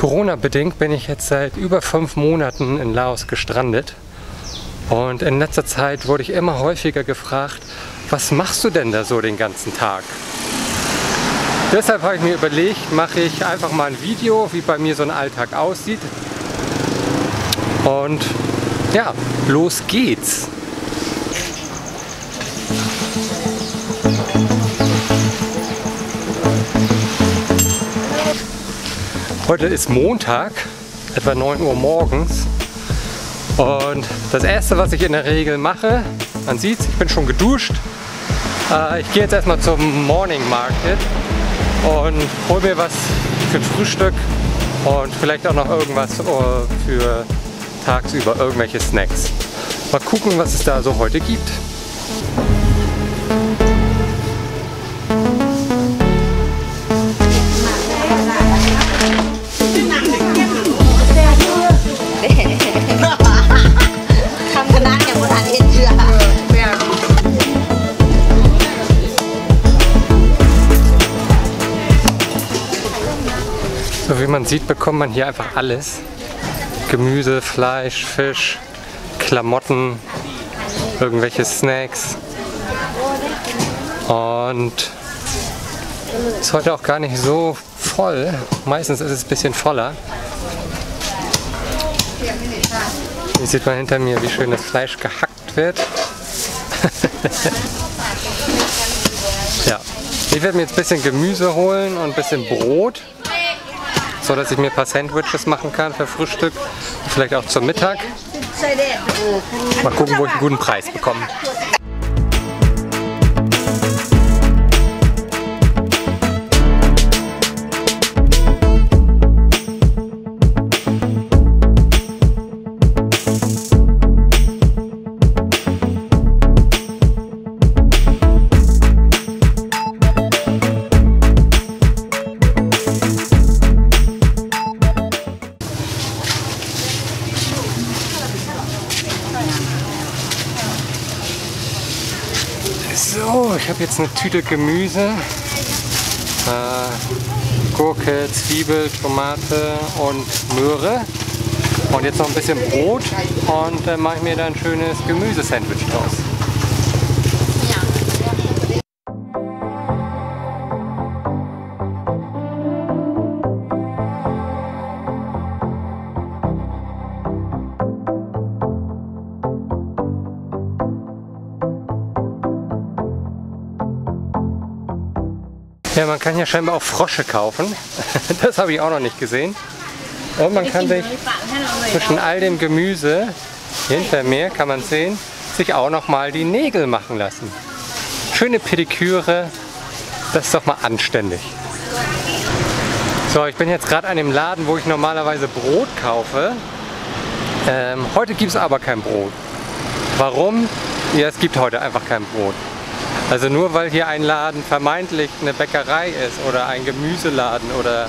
Corona-bedingt bin ich jetzt seit über 5 Monaten in Laos gestrandet. Und in letzter Zeit wurde ich immer häufiger gefragt, was machst du denn da so den ganzen Tag? Deshalb habe ich mir überlegt, mache ich einfach mal ein Video, wie bei mir so ein Alltag aussieht. Und ja, los geht's! Heute ist Montag, etwa 9 Uhr morgens. Und das erste, was ich in der Regel mache, man sieht es, ich bin schon geduscht. Ich gehe jetzt erstmal zum Morning Market und hole mir was für ein Frühstück und vielleicht auch noch irgendwas für tagsüber, irgendwelche Snacks. Mal gucken, was es da so heute gibt. So wie man sieht, bekommt man hier einfach alles. Gemüse, Fleisch, Fisch, Klamotten, irgendwelche Snacks. Und ist heute auch gar nicht so voll. Meistens ist es ein bisschen voller. Hier sieht man hinter mir, wie schön das Fleisch gehackt wird. Ja. Ich werde mir jetzt ein bisschen Gemüse holen und ein bisschen Brot, so dass ich mir ein paar Sandwiches machen kann für Frühstück und vielleicht auch zum Mittag. Mal gucken, wo ich einen guten Preis bekomme. So, ich habe jetzt eine Tüte Gemüse, Gurke, Zwiebel, Tomate und Möhre und jetzt noch ein bisschen Brot und dann mache ich mir da ein schönes Gemüsesandwich draus. Ja, man kann ja scheinbar auch Frosche kaufen. Das habe ich auch noch nicht gesehen. Und man kann sich zwischen all dem Gemüse, hinter mir kann man sehen, sich auch noch mal die Nägel machen lassen. Schöne Pediküre, das ist doch mal anständig. So, ich bin jetzt gerade an dem Laden, wo ich normalerweise Brot kaufe. Heute gibt es aber kein Brot. Warum? Ja, es gibt heute einfach kein Brot. Also nur weil hier ein Laden vermeintlich eine Bäckerei ist oder ein Gemüseladen oder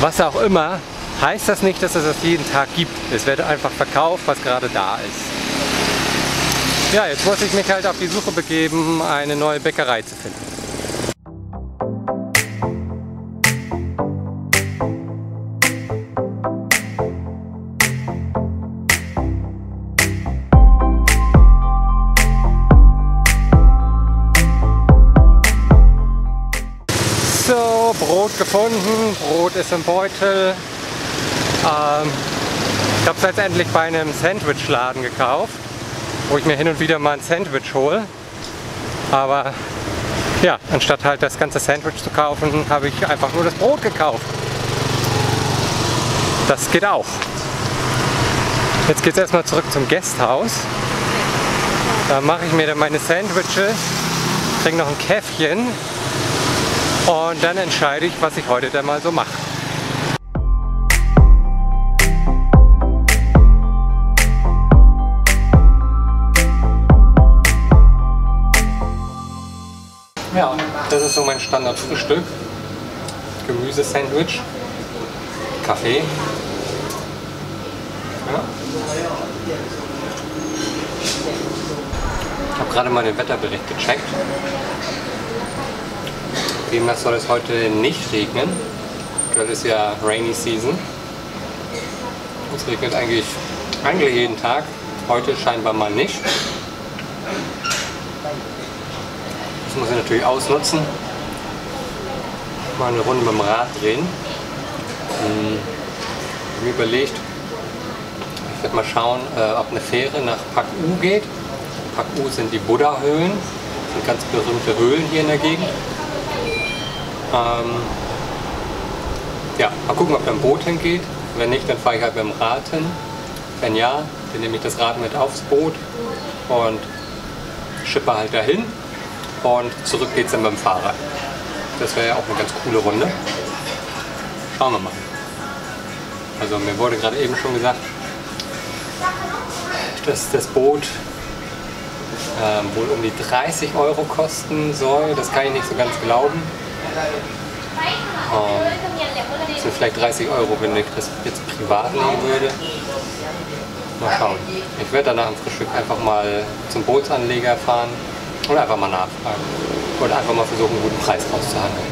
was auch immer, heißt das nicht, dass es das jeden Tag gibt. Es wird einfach verkauft, was gerade da ist. Ja, jetzt muss ich mich halt auf die Suche begeben, eine neue Bäckerei zu finden. So, Brot gefunden, Brot ist im Beutel. Ich habe es letztendlich bei einem Sandwichladen gekauft, wo ich mir hin und wieder mal ein Sandwich hole. Aber ja, anstatt halt das ganze Sandwich zu kaufen, habe ich einfach nur das Brot gekauft. Das geht auch. Jetzt geht es erstmal zurück zum Gasthaus. Da mache ich mir dann meine Sandwiches, trinke noch ein Käffchen. Und dann entscheide ich, was ich heute dann mal so mache. Ja, das ist so mein Standardfrühstück. Gemüsesandwich, Kaffee. Ja. Ich habe gerade mal den Wetterbericht gecheckt. Demnach soll es heute nicht regnen. Aktuell ist ja Rainy Season. Es regnet eigentlich jeden Tag, heute scheinbar mal nicht. Das muss ich natürlich ausnutzen. Mal eine Runde mit dem Rad drehen. Ich habe mir überlegt, ich werde mal schauen, ob eine Fähre nach Pak U geht. Pak U sind die Buddha-Höhlen, das sind ganz berühmte Höhlen hier in der Gegend. Ja, mal gucken, ob da ein Boot hingeht. Wenn nicht, dann fahre ich halt mit dem Rad hin. Wenn ja, dann nehme ich das Rad mit aufs Boot und schippe halt dahin. Und zurück geht's dann mit dem Fahrrad. Das wäre ja auch eine ganz coole Runde. Schauen wir mal. Also mir wurde gerade eben schon gesagt, dass das Boot wohl um die 30 Euro kosten soll. Das kann ich nicht so ganz glauben. Das sind vielleicht 30 Euro, wenn ich das jetzt privat nehmen würde. Mal schauen. Ich werde danach im Frühstück einfach mal zum Bootsanleger fahren und einfach mal nachfragen. Oder einfach mal versuchen, einen guten Preis rauszuhandeln.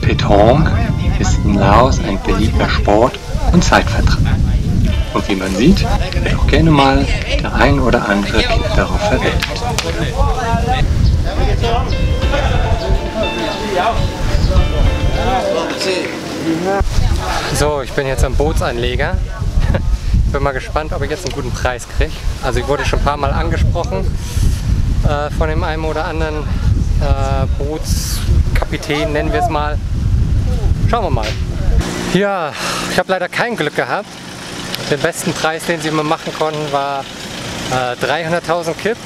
Petong ist in Laos ein beliebter Sport und Zeitvertreib. Und wie man sieht, wird auch gerne mal der ein oder andere Blick darauf verwendet. So, ich bin jetzt am Bootsanleger. Ich bin mal gespannt, ob ich jetzt einen guten Preis kriege. Also ich wurde schon ein paar Mal angesprochen von dem einen oder anderen Bootskapitän, nennen wir es mal. Schauen wir mal. Ja, ich habe leider kein Glück gehabt. Den besten Preis, den sie mir machen konnten, war 300.000 Kip.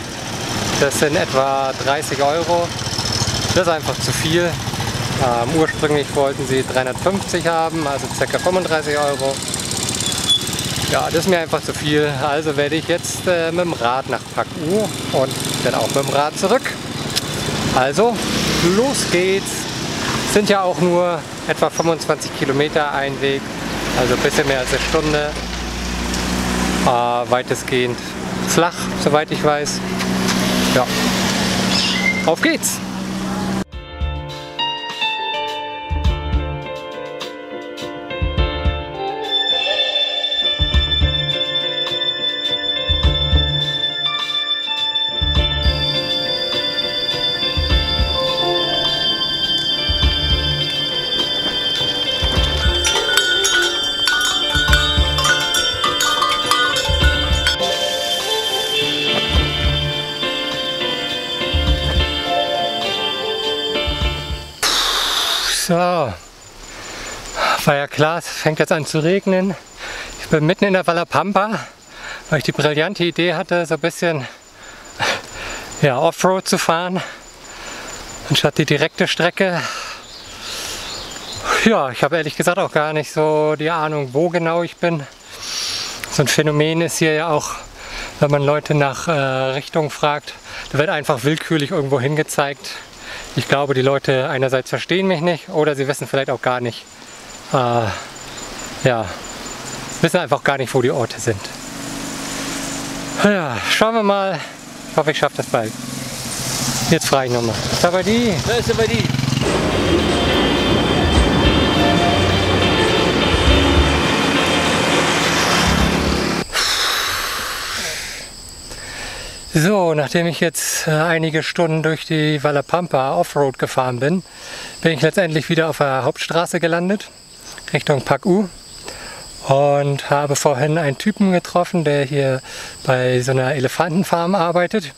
Das sind etwa 30 Euro. Das ist einfach zu viel. Ursprünglich wollten sie 350 haben, also ca. 35 Euro. Ja, das ist mir einfach zu viel. Also werde ich jetzt mit dem Rad nach Pak U und dann auch mit dem Rad zurück. Also, los geht's. Sind ja auch nur etwa 25 Kilometer ein Weg, also ein bisschen mehr als eine Stunde. Weitestgehend flach, soweit ich weiß. Ja, auf geht's! So, war ja klar, es fängt jetzt an zu regnen. Ich bin mitten in der Vala Pampa, weil ich die brillante Idee hatte, so ein bisschen ja, Offroad zu fahren, anstatt die direkte Strecke. Ja, ich habe ehrlich gesagt auch gar nicht so die Ahnung, wo genau ich bin. So ein Phänomen ist hier ja auch, wenn man Leute nach Richtung fragt, da wird einfach willkürlich irgendwo hingezeigt. Ich glaube, die Leute einerseits verstehen mich nicht oder sie wissen vielleicht auch gar nicht, ja, wissen einfach gar nicht, wo die Orte sind. Ja, schauen wir mal. Ich hoffe, ich schaffe das bald. Jetzt frage ich nochmal. Sabadi! Ja, Sabadi! So, nachdem ich jetzt einige Stunden durch die Vala Pampa Offroad gefahren bin, bin ich letztendlich wieder auf der Hauptstraße gelandet, Richtung Pak U. Und habe vorhin einen Typen getroffen, der hier bei so einer Elefantenfarm arbeitet.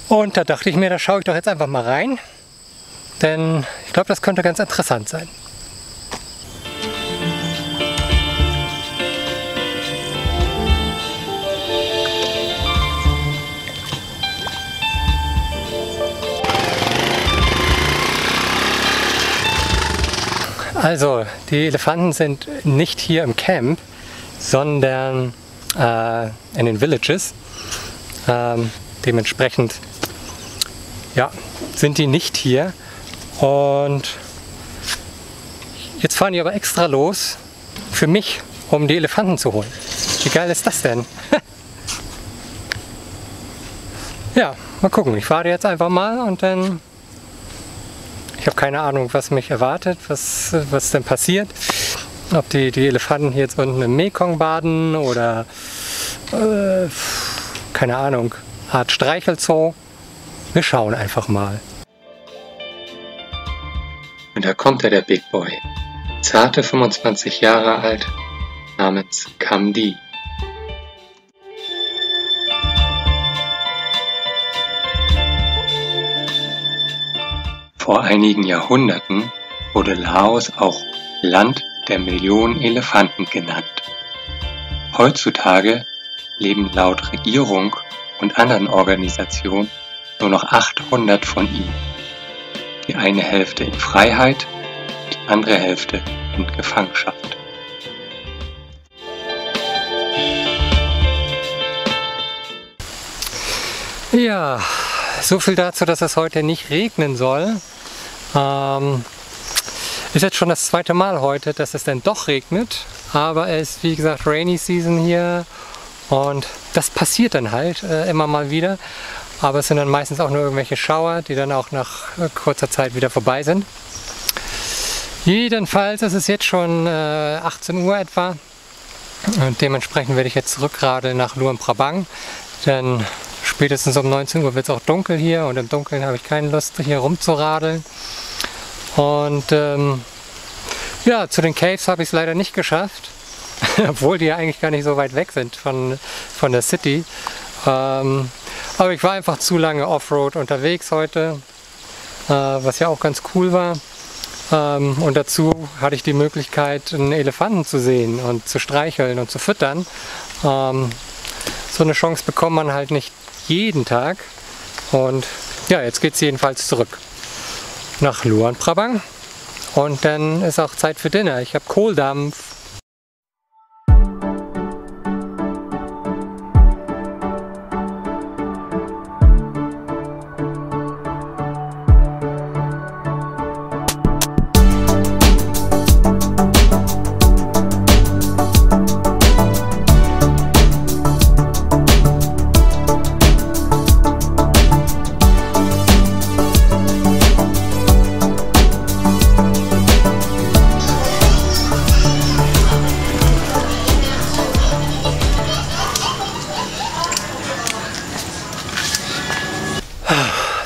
Und da dachte ich mir, da schaue ich doch jetzt einfach mal rein, denn ich glaube, das könnte ganz interessant sein. Also, die Elefanten sind nicht hier im Camp, sondern in den Villages. Dementsprechend ja, sind die nicht hier. Und jetzt fahren die aber extra los für mich, um die Elefanten zu holen. Wie geil ist das denn? Ja, mal gucken. Ich warte jetzt einfach mal und dann... Ich habe keine Ahnung, was mich erwartet, was denn passiert. Ob die Elefanten hier jetzt unten im Mekong baden oder keine Ahnung, Art Streichelzoo. Wir schauen einfach mal. Und da kommt der Big Boy. Zarte 25 Jahre alt, namens Kamdi. Vor einigen Jahrhunderten wurde Laos auch Land der Millionen Elefanten genannt. Heutzutage leben laut Regierung und anderen Organisationen nur noch 800 von ihnen. Die eine Hälfte in Freiheit, die andere Hälfte in Gefangenschaft. Ja, so viel dazu, dass es heute nicht regnen soll. Ist jetzt schon das zweite Mal heute, dass es dann doch regnet, aber es ist wie gesagt Rainy Season hier und das passiert dann halt immer mal wieder, aber es sind dann meistens auch nur irgendwelche Schauer, die dann auch nach kurzer Zeit wieder vorbei sind. Jedenfalls ist es jetzt schon 18 Uhr etwa und dementsprechend werde ich jetzt zurückradeln nach Luang Prabang, denn spätestens um 19 Uhr wird es auch dunkel hier und im Dunkeln habe ich keine Lust hier rumzuradeln. Und ja, zu den Caves habe ich es leider nicht geschafft, obwohl die ja eigentlich gar nicht so weit weg sind von der City. Aber ich war einfach zu lange Offroad unterwegs heute, was ja auch ganz cool war. Und dazu hatte ich die Möglichkeit, einen Elefanten zu sehen und zu streicheln und zu füttern. So eine Chance bekommt man halt nicht jeden Tag. Und ja, jetzt geht es jedenfalls zurück nach Luang Prabang. Und dann ist auch Zeit für Dinner. Ich habe Kohldampf.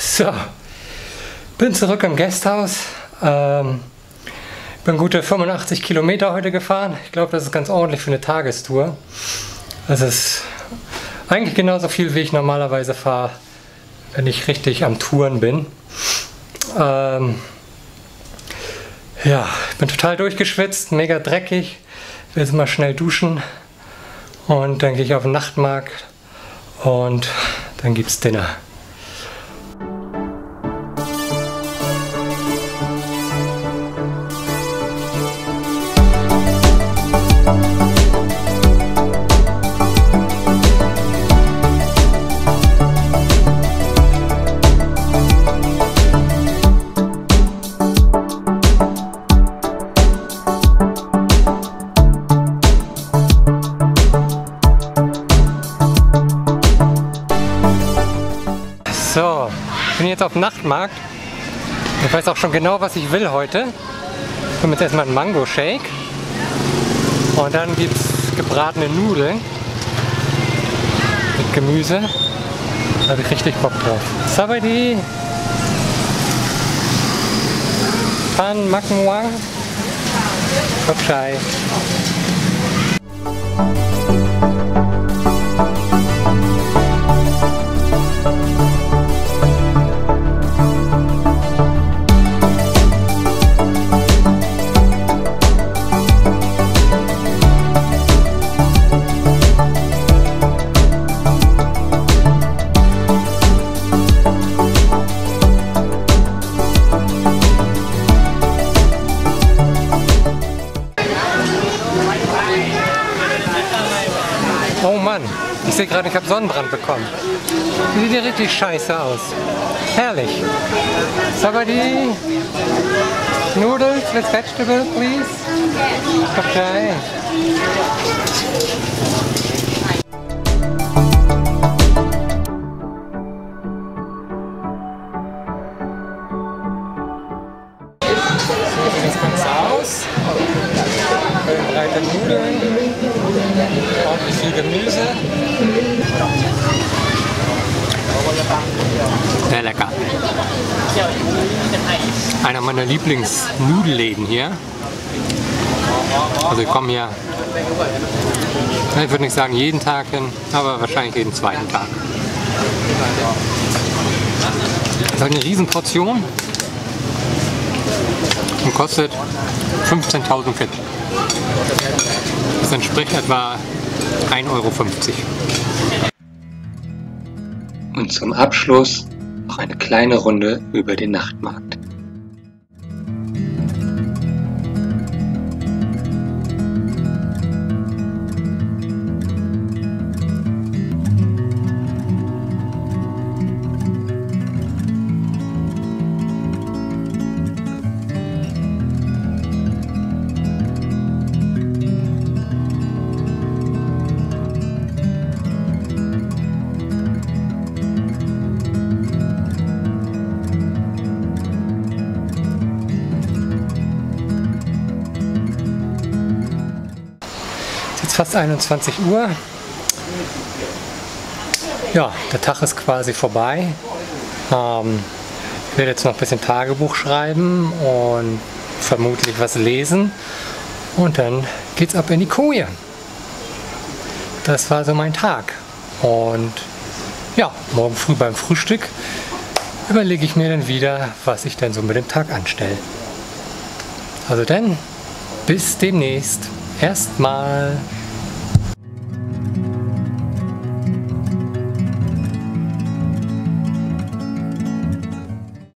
So, bin zurück im Gasthaus. Bin gute 85 Kilometer heute gefahren. Ich glaube, das ist ganz ordentlich für eine Tagestour. Das ist eigentlich genauso viel, wie ich normalerweise fahre, wenn ich richtig am Touren bin. Ja, ich bin total durchgeschwitzt, mega dreckig. Ich will jetzt mal schnell duschen und dann gehe ich auf den Nachtmarkt und dann gibt's Dinner. So, ich bin jetzt auf dem Nachtmarkt. Ich weiß auch schon genau, was ich will heute. Ich nehme jetzt erstmal einen Mango-Shake. Und dann gibt es gebratene Nudeln mit Gemüse. Da habe ich richtig Bock drauf. Sabadi, Pan Makmuang, Kopchai. Oh Mann, ich sehe gerade, ich habe Sonnenbrand bekommen. Sieht ja richtig scheiße aus. Herrlich. Sabadi, Noodles with vegetable, please. Okay. Gemüse. Sehr lecker. Einer meiner Lieblingsnudelläden hier. Also ich komme hier, ich würde nicht sagen jeden Tag hin, aber wahrscheinlich jeden zweiten Tag. Das ist eine riesen Portion und kostet 15.000 Fit. Das entspricht etwa 1,50 €. Und zum Abschluss noch eine kleine Runde über den Nachtmarkt. Fast 21 Uhr. Ja, der Tag ist quasi vorbei. Ich werde jetzt noch ein bisschen Tagebuch schreiben und vermutlich was lesen. Und dann geht's ab in die Koje. Das war so mein Tag. Und ja, morgen früh beim Frühstück überlege ich mir dann wieder, was ich denn so mit dem Tag anstelle. Also dann, bis demnächst. Erstmal